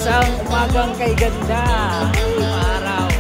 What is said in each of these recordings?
Isang umagang kay ganda. Araw.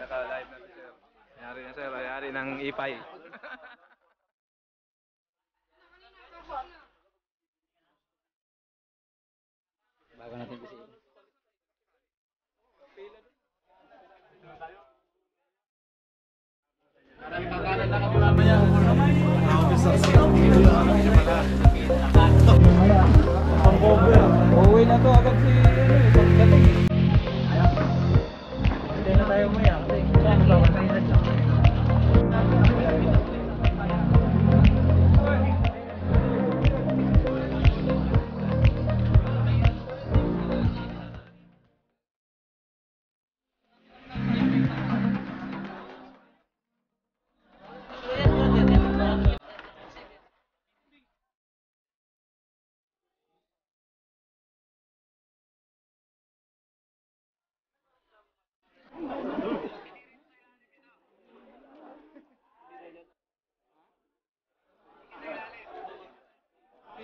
Naka-live na sir. Yari na sir, yari ng ipay. Bago natin kasi. Uuwi na to agad si pagdating. Hindi na tayo umuya kasi babatay na siya.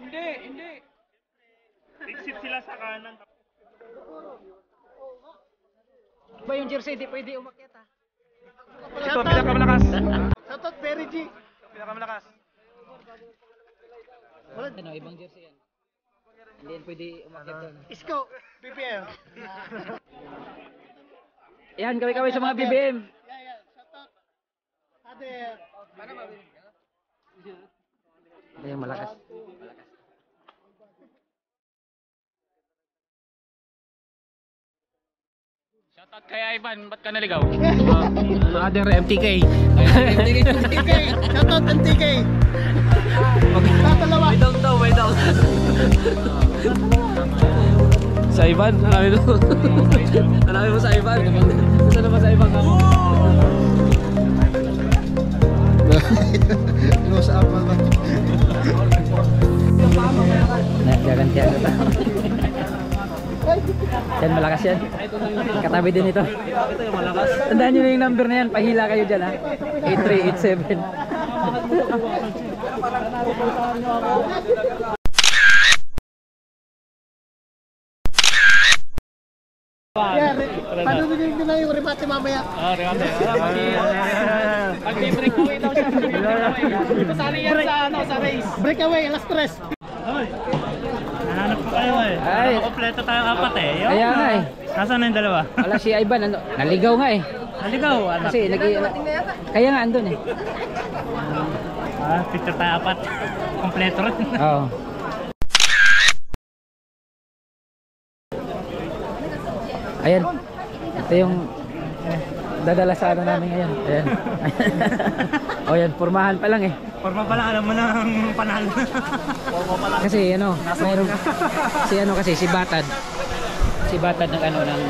Hindi. Exit sila sa kanan. Ba yung jersey di pwede umakyat ha? Ito, pinakamalakas. Shoutout Perry G. Pinakamalakas. Ano, ibang jersey yan. Hindi yan pwede umakyat doon. Isko. BBM. Yan, kaway-kaway sa mga BBM. Yeah. Shoutout. Ate. Paano mabilis ka? Ayan, malakas. Shoutout kay Ivan, ba't ka naligaw? Other MTK. MTK. Shoutout MTK. Tatalawa. May daw. Sa Ivan, hanapin mo. Hanapin mo sa Ivan. Gusto naman sa Ivan ka mo. Close up naman. Nagagantihan na ito. Yan, malakas yan. Katabi din ito. Ito yung malakas. Tandaan nyo na yung number na yan. Pahila kayo dyan ha. 8387. Yeah, paano nyo na yung remate mamaya? Remate. Pag may breakaway daw siya. Kasali yan sa race. Breakaway, alas 3. Nahanap ko kayo eh. Ay. Kompleto tayong apat eh. Kaya nga eh. Nasaan na yung dalawa? Wala si Ivan. Naligaw nga eh. Naligaw. Kasi kaya nga andun eh. Picture tayo apat. Kompleto rin. Oo. Ayan. Ito yung dadala sa ano namin ngayon. Ayan. O yan, pormahan pa lang eh. Forma pala, alam mo na ang panalo. Kasi ano, mayroon kasi si Batad. Si Batad ng ano ng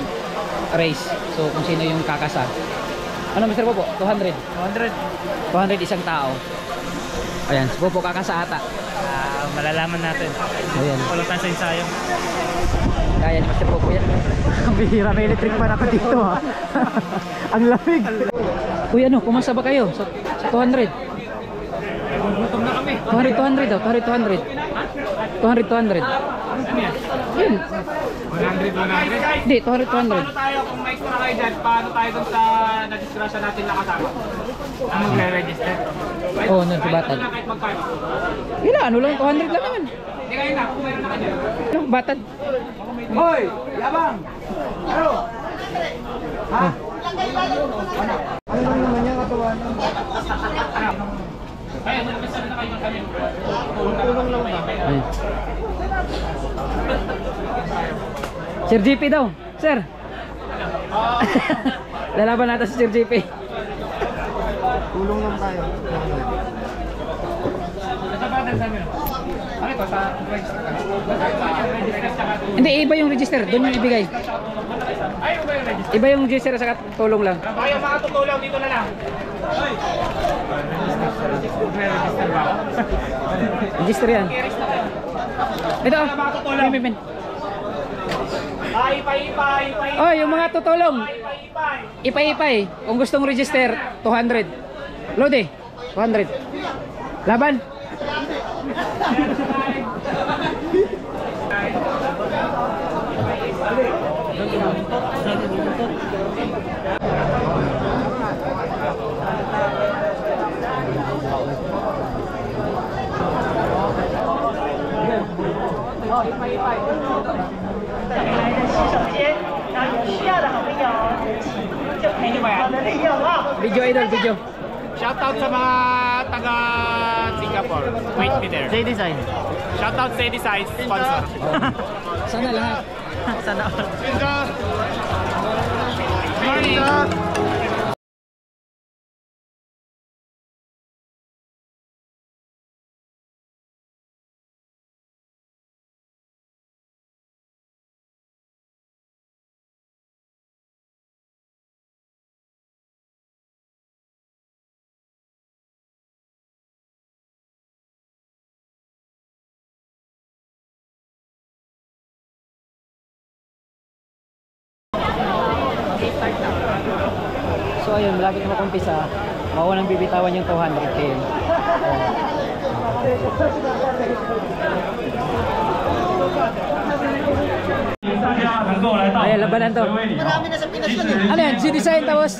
race. So kung sino yung kakasa. Ano Mr. Popo? 200. 200 isang tao. Ayan, si Popo kakasa ata. Malalaman natin. Ayan. Wala tayo sa ensayo. Kaya ni Mr. Popo yan. Ang bihira, may electric fan ako dito ha. Ang lamig. Uy ano, pumasa ba kayo sa 200? Gutom na kami. 200 daw, 200. 200. Yun. 100. Hindi, 200. Paano tayo kung may extra kayo dyan? Paano tayo dun sa na-disgrasya natin nakasama? Ang magre-register? Oo, nun si Batad. Kahit magkano? Yun na, ano lang, 200 lang naman. Hindi kayo na, kung meron na kayo. Ano, Batad? Hoy! Yabang! Ano? Ha? Ano lang naman yan katawan? Kaya, nagpasa na kayo kami. Tulong lang ba? Ayun. Sir GP daw, sir. Lalaban natin si Sir GP. Tulong lang tayo. Sa Batad sa amin. Ano ito? dito sa register. Hindi, iba yung register. Doon yung ibigay. Ay, iba yung register. Iba yung register sa tulong lang. Kaya mga tutulaw dito na lang. Register ba? Register yan. Ito, Pimpin. Ipay. Oh, yung mga tutulong. Ipay. Ipay-ipay. Kung gustong register, 200. Lodi, 200. Laban. Video idol, video. Shoutout sa mga taga Singapore. Wait me there. J-Design. Shoutout sa Design sponsor. Sana lahat. Sana. Morning. So ayun, malapit na makumpisa. Maunang bibitawan yung 200k. Ayan, labanan to. Marami na sa Pinas yun eh. Ano yan? Si-design tapos?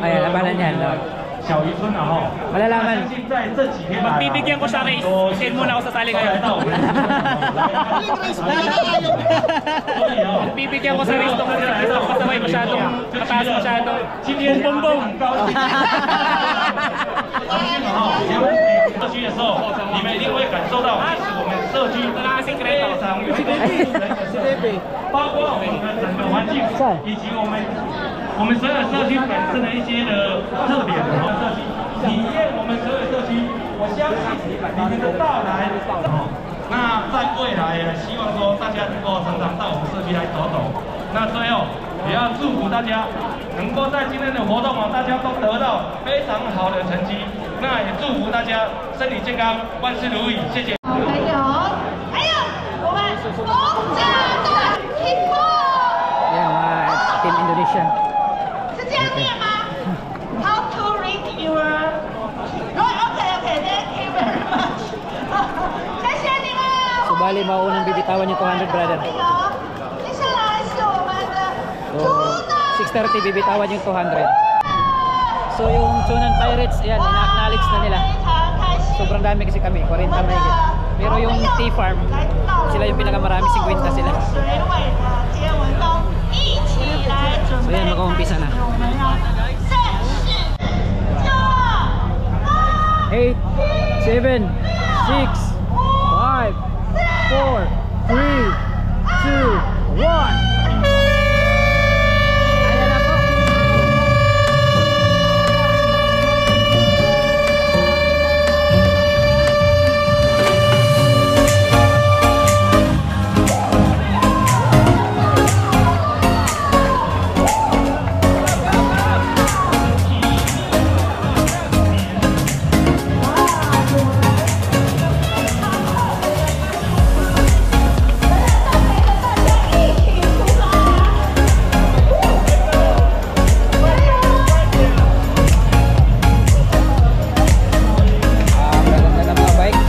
Ayan, labanan yan. Malalaman. Magbibigyan ko sa race. Send muna ako sa sali ngayon. Magbibigyan ko sa race to kasi kasabay masyadong mataas masyadong bum. 社区的时候，你们一定会感受到，其实我们社区非常有一个人的，包括我们的整个环境，以及我们所有社区本身的一些的特点，然后社区体验我们所有社区，我相信你们的到来，那在未来也希望说大家能够常常到我们社区来走走。那最后也要祝福大家能够在今天的活动大家都得到非常好的成绩。那也祝福大家身体健康，万事如意，谢谢。还有，我们红甲大 Hippo Yan, mga Team Indonesia. 是这样念吗？How to read your? Okay, thank you very much. 谢谢你们。 So bali, maunang bibitawan yung 200, brother. 接下来是我们的 So 6:30 bibitawan yung 200. So yung Chunan Pirates, ayan, ina-acknowledge na nila. 非常开心。 Sobrang dami kasi kami, 40 mahigit. Pero yung T-Farm, sila yung pinakamarami, 50 sila. 水尾的接吻风，一起来准备。 So yan, mag-uumpisa na. 我们让正式就 8, 7, 6, 5, 4, 3, 2, 1. Ayan na po. Maganda ng mga bike.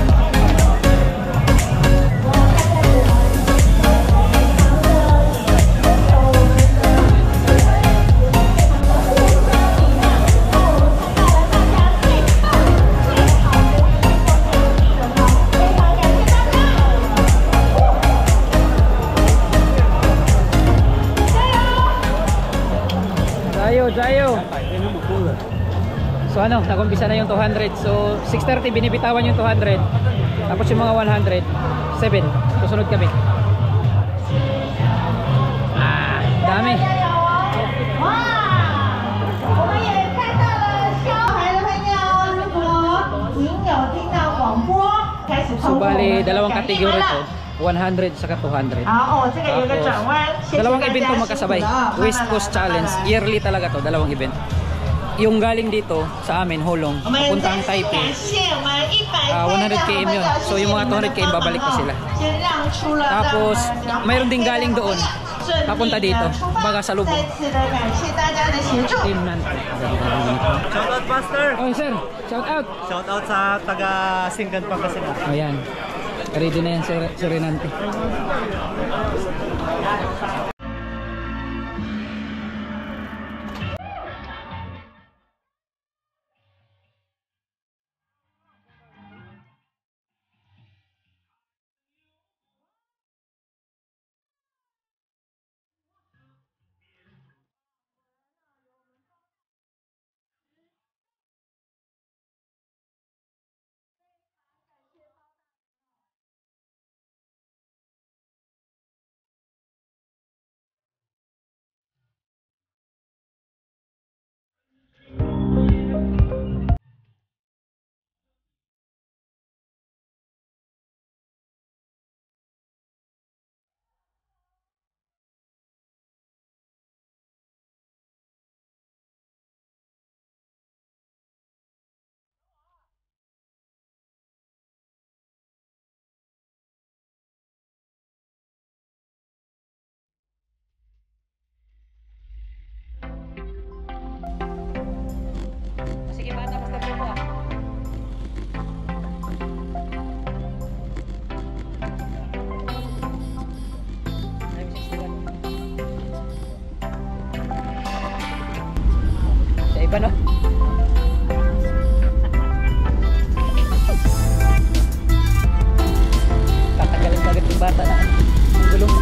Jayo. So ano, nakumpisa na yung 200. So 6:30 binibitawan yung 200. Tapos yung mga 100, 7. Susunod kami. Dami. 哇！我们也看到了小孩的朋友，如果您有听到广播，开始 So 通过我们 bali category to, 100 saka 200. 好，这个有个转弯，谢谢 Dalawang 大 event to 家辛苦 magkasabay. 了啊， West 慢慢 Coast 来 Challenge. 慢慢来 Yearly talaga to, dalawang event. Yung galing dito sa amin, Hulong, 我们 papuntang 再次 Taipei. 感谢我们100 100 km yun. So yung mga 200 km babalik pa sila. 先让出了 Tapos 让我们mayroon ding 200 galing doon. 顺利地 Papunta dito. 出发 Baga sa lubong. 再次的感谢大家的协助。 Team Nante. Shoutout, Master! Oh, sir. Shout out. Shoutout sa taga Singgan Pangasinan. Ayan. Ready na yan si Renante. Sige, bata, basta po ah. Sa iba no? Tatagalin ka agad yung bata na. Ang gulong.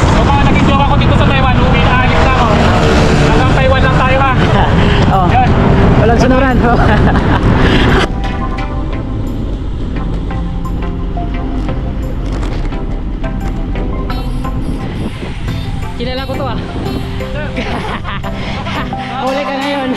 Kung mga naging joke ako dito sa Taiwan, uwi na alis na ako. Hanggang Taiwan lang tayo ha. Oh, Yun. walang sunuran. Kilala ko to ah. Huli ka ngayon.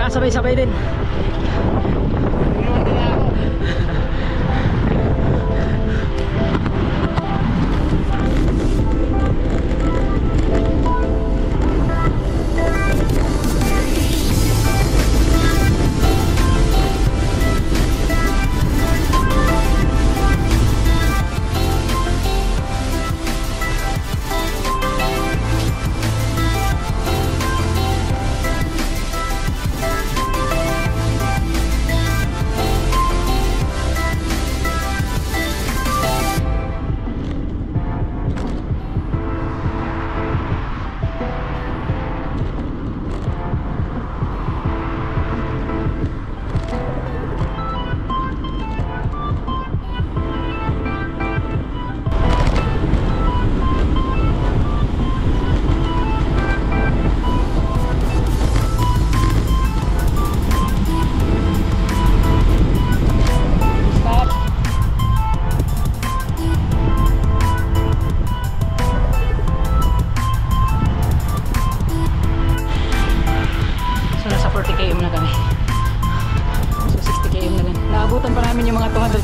Sabay-sabay din.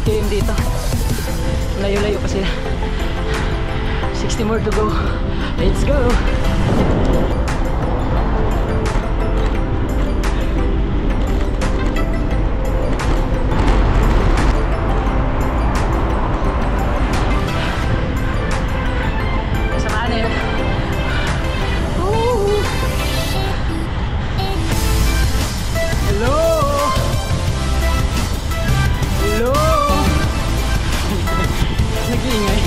km dito. Layo-layo pa sila. 60 more to go. Let's go! Kasama na yun. Hello! Hello! Nag-iingay.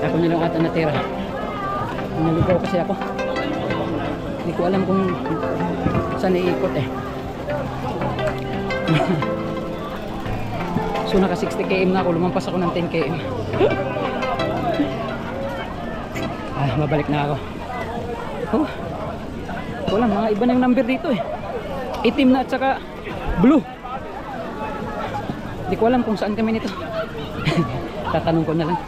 Ako na lang ata natira. Naligaw kasi ako. Hindi ko alam kung saan iikot eh. So naka 60 km na ako. Lumampas ako ng 10 km. Mabalik na ako. Oh, wala, mga iba na yung number dito eh. Itim na at saka blue. Hindi ko alam kung saan kami nito. Tatanong ko na lang.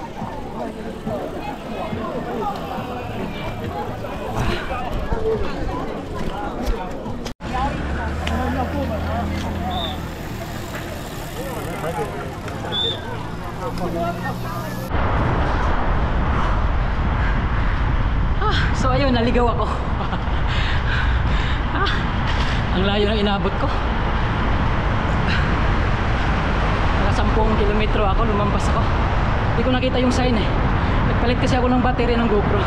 So ayun, naligaw ako. Ang layo ng inabot ko. Naka 10 kilometro ako, lumampas ako. Hindi ko nakita yung sign eh. Nagpalit kasi ako ng battery ng GoPro.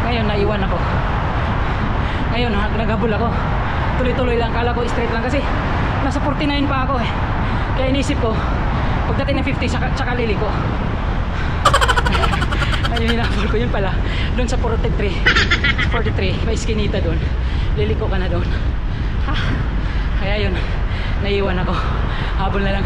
Ngayon naiwan ako. Ngayon naghabol ako. Tuloy-tuloy lang, kala ko straight lang kasi nasa 49 pa ako eh. Kaya inisip ko pagdating ng 50 tsaka liliko. yung hinabol ko, yun pala doon sa 43 may iskinita doon, liliko ka na doon. Kaya yun, naiwan ako, habol na lang.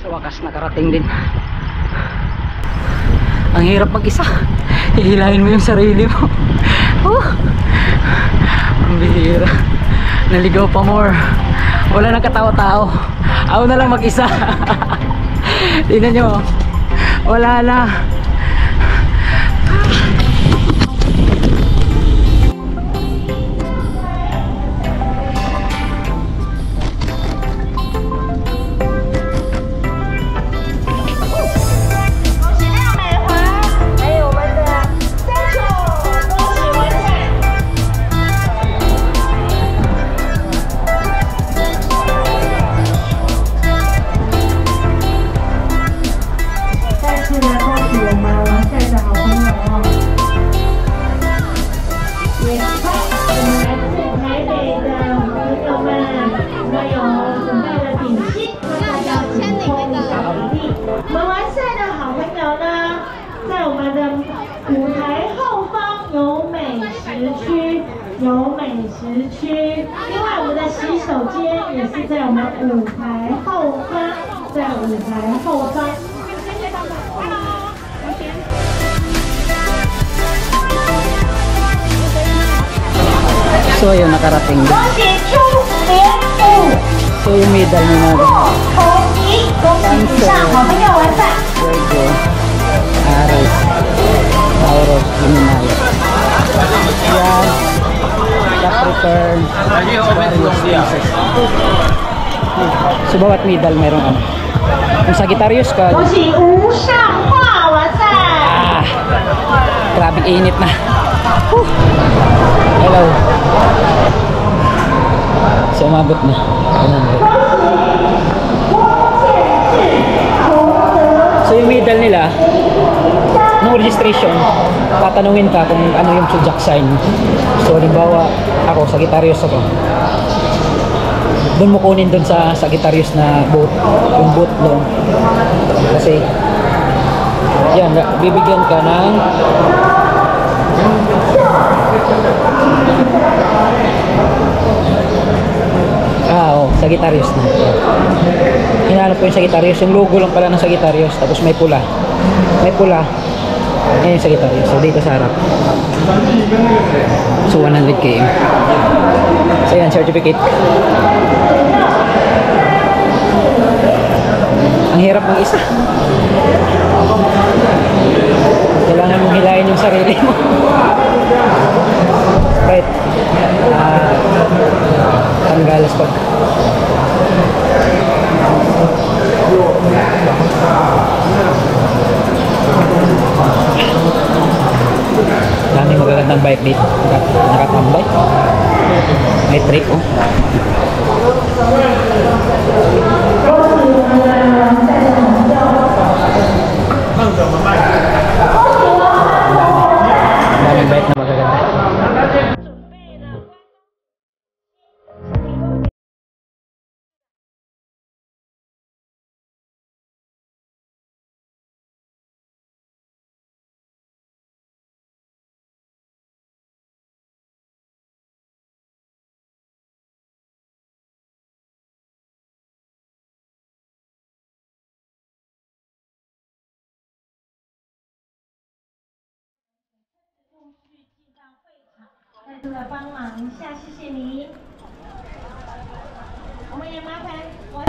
Sa wakas nakarating din. Ang hirap mag-isa, hihilahin mo yung sarili mo. Ang bihira, naligaw pa more, wala nang katawa-tao, ako na lang mag-isa. Tingnan nyo, wala na.有美食区，另外我们的洗手间也是在我们舞台后方，在舞台后方。So ayun, nakarating din. 恭喜出联舞， So yung medal na natin. 同赢，恭喜以上好朋友完赛。 Virgo, Aries, Taurus, Gemini. Yan. Capricorn, Aquarius, Pisces. So bawat medal meron ano. Kung Sagittarius ka, 恭喜无上化完赛。 grabe init na. Hello. So umabot na. So yung medal nila, nung registration, tatanungin ka kung ano yung zodiac sign. So halimbawa, ako, Sagittarius ako. Doon mo kunin doon sa Sagittarius na boat, yung boat doon. Kasi, yan, bibigyan ka ng Sagittarius na. Hinanap ko yung Sagittarius, yung logo lang pala ng Sagittarius, tapos may pula. May pula. Ayan yung Sagittarius. So dito sa harap. So 100 km. So yan, certificate. Ang hirap ng isa. Kailangan mong hilahin yung sarili mo. Right. Tanggalas pag dami magagandang bike dito. Nakatambay. May trick oh. Daming bike na magaganda.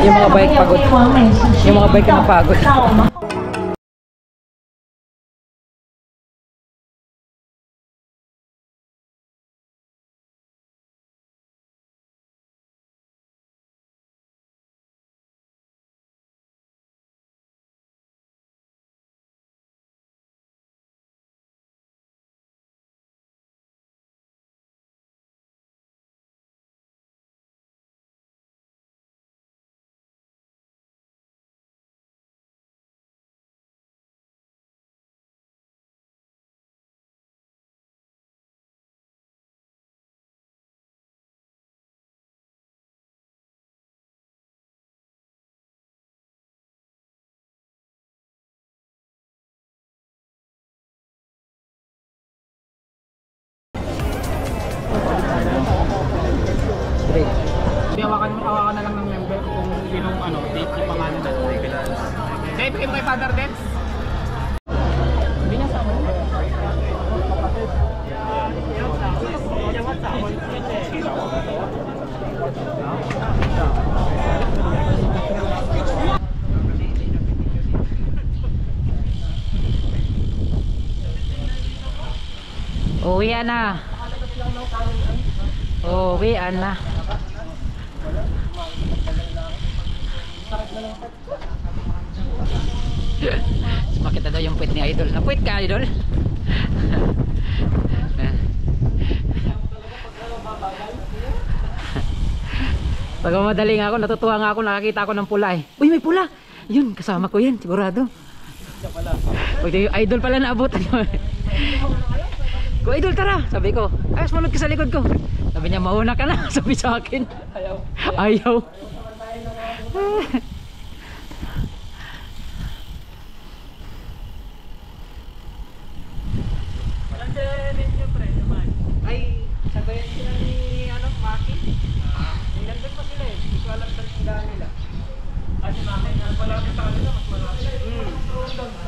Yung mga bike pagod. Yung mga bike na pagod. Great. Hawakan na lang ng member kung sinong date yung pangalan natin. Dave, bigay mo kay Father Dance. Hindi niya sa mo. Uwian na. Uwian na. Makita daw yung puwit ni Idol. Napuwit ka, Idol? Pag madaling ako, natutuwa nga ako, nakakita ako ng pula eh. Uy, may pula! Yun, kasama ko yan, sigurado. Uy, Idol pala naabutan yun. Ko, Idol, tara! Sabi ko, ay, sumunod ka sa likod ko. Sabi niya, mauna ka na. Sabi sa akin. Ayaw. Ay, sabayan sila ni Maki. Nandun pa sila eh. Hindi ko alam sa tindahan nila. At si Maki, malapit sa kanila, mas malapit.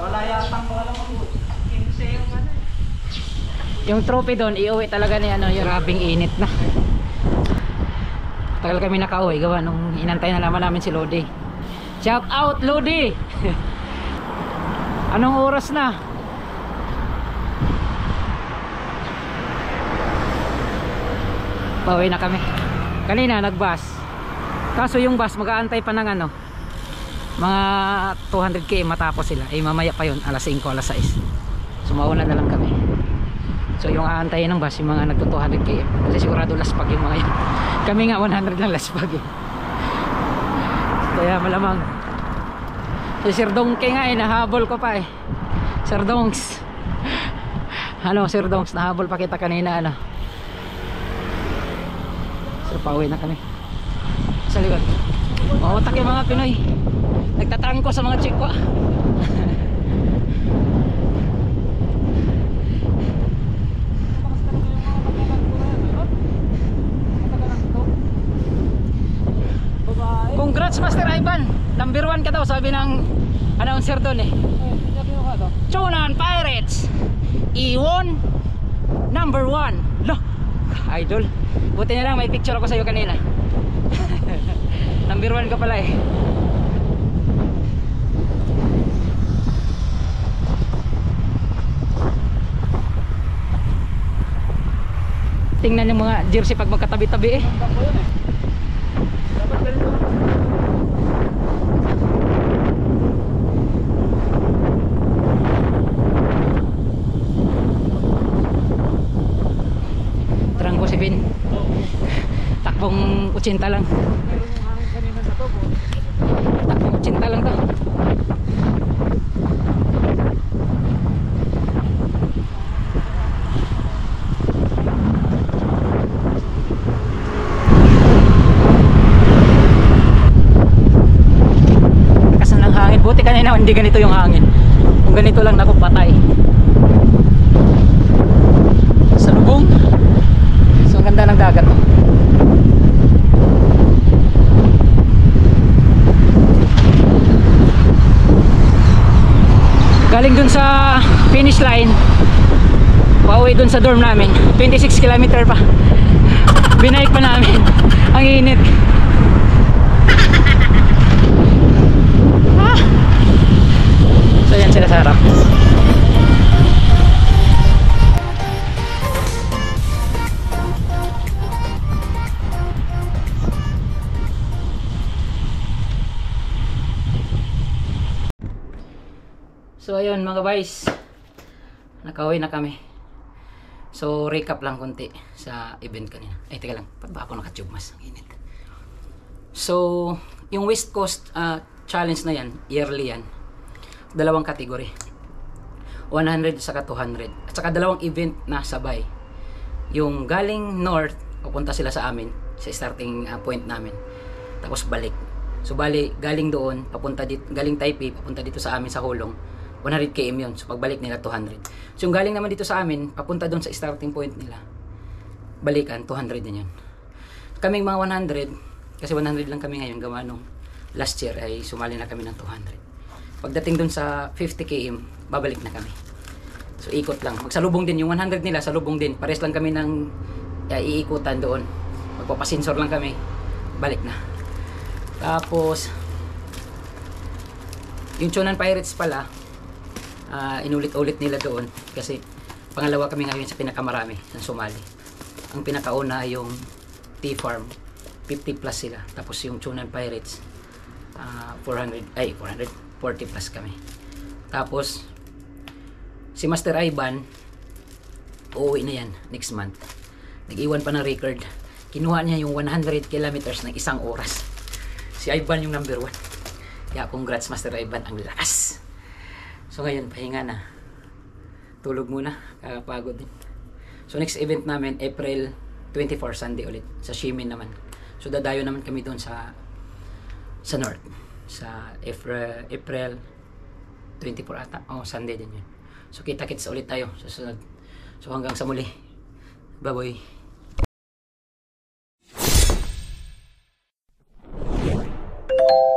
Wala yatang wala mo. 15 yung Yung trophy doon, iuwi talaga ni yung grabing init na. Tagal kami nakauwi, gawa nung inantay na naman namin si Lodi. Shout out, Lodi! Anong oras na? Pauwi na kami. Kanina nag-bus. Kaso yung bus mag-aantay pa ng mga 200 km matapos sila. Eh mamaya pa yun, alas 5, alas 6. So mauna na lang kami. So yung aantayin ng bus, yung mga nagto 200 km. Kasi sigurado laspag yung mga yun. Kami nga 100 lang laspag eh. Kaya malamang. Si Sir Dongke nga nahabol ko pa eh. Sir Dongs. Sir Dongs, nahabol pa kita kanina So pauwi na kami. Sa likod. Mautak yung mga Pinoy. Nagtatrangko sa mga chikwa. Congrats Master Ivan. Number 1 ka daw, sabi ng announcer doon eh. Chunan Pirates Iwon number 1. Loh, Idol. Buti na lang may picture ako sa iyo kanina. Number 1 ka pala eh. Tingnan yung mga jersey pag magkatabi-tabi eh. Trangko si Vin. Takbong 80 lang. Takbong 80 lang to. Lakas ng hangin. Buti kanina hindi ganito yung hangin. Kung ganito lang naku patay. Sa lubong. So ang ganda ng dagat oh. Galing dun sa finish line, pauwi dun sa dorm namin, 26 km pa. Binike pa namin. Ang init. So yan sila sa harap. So ayun mga guys, nakauwi na kami. So recap lang konti sa event kanina. Ay teka lang, ba't ba ako naka-tube mas? Ang init. So yung West Coast challenge na yan, yearly yan. Dalawang kategory, 100 saka 200. At saka dalawang event na sabay. Yung galing north, pupunta sila sa amin, sa starting point namin. Tapos balik. So bali, galing doon, papunta dito, galing Taipei, papunta dito sa amin sa Hulong. 100 km yun. So pagbalik nila 200. So yung galing naman dito sa amin, papunta doon sa starting point nila. Balikan 200 din yun. kaming mga 100, kasi 100 lang kami ngayon, gawa nung last year ay sumali na kami ng 200. Pagdating dun sa 50 km, babalik na kami. So ikot lang, magsalubong din, yung 100 nila salubong din, pares lang kami ng iikutan doon, magpapasinsor lang kami, balik na. Tapos yung Chunan Pirates pala, inulit-ulit nila doon kasi pangalawa kami ngayon sa pinakamarami ng sumali. Ang pinakauna yung T-Farm, 50 plus sila. Tapos yung Chunan Pirates, 440 plus kami. Tapos si Master Ivan, uuwi na yan next month. Nag-iwan pa ng record. Kinuha niya yung 100 kilometers ng 1 oras. Si Ivan yung number 1. Kaya congrats Master Ivan, ang lakas. So ngayon, pahinga na. Tulog muna, kakapagod din. So next event namin, April 24, Sunday ulit. Sa Shimin naman. So dadayo naman kami doon sa North. Sa April 24 ata. Sunday din yun. So kita-kits ulit tayo sa sunod. So hanggang sa muli. Bye-bye.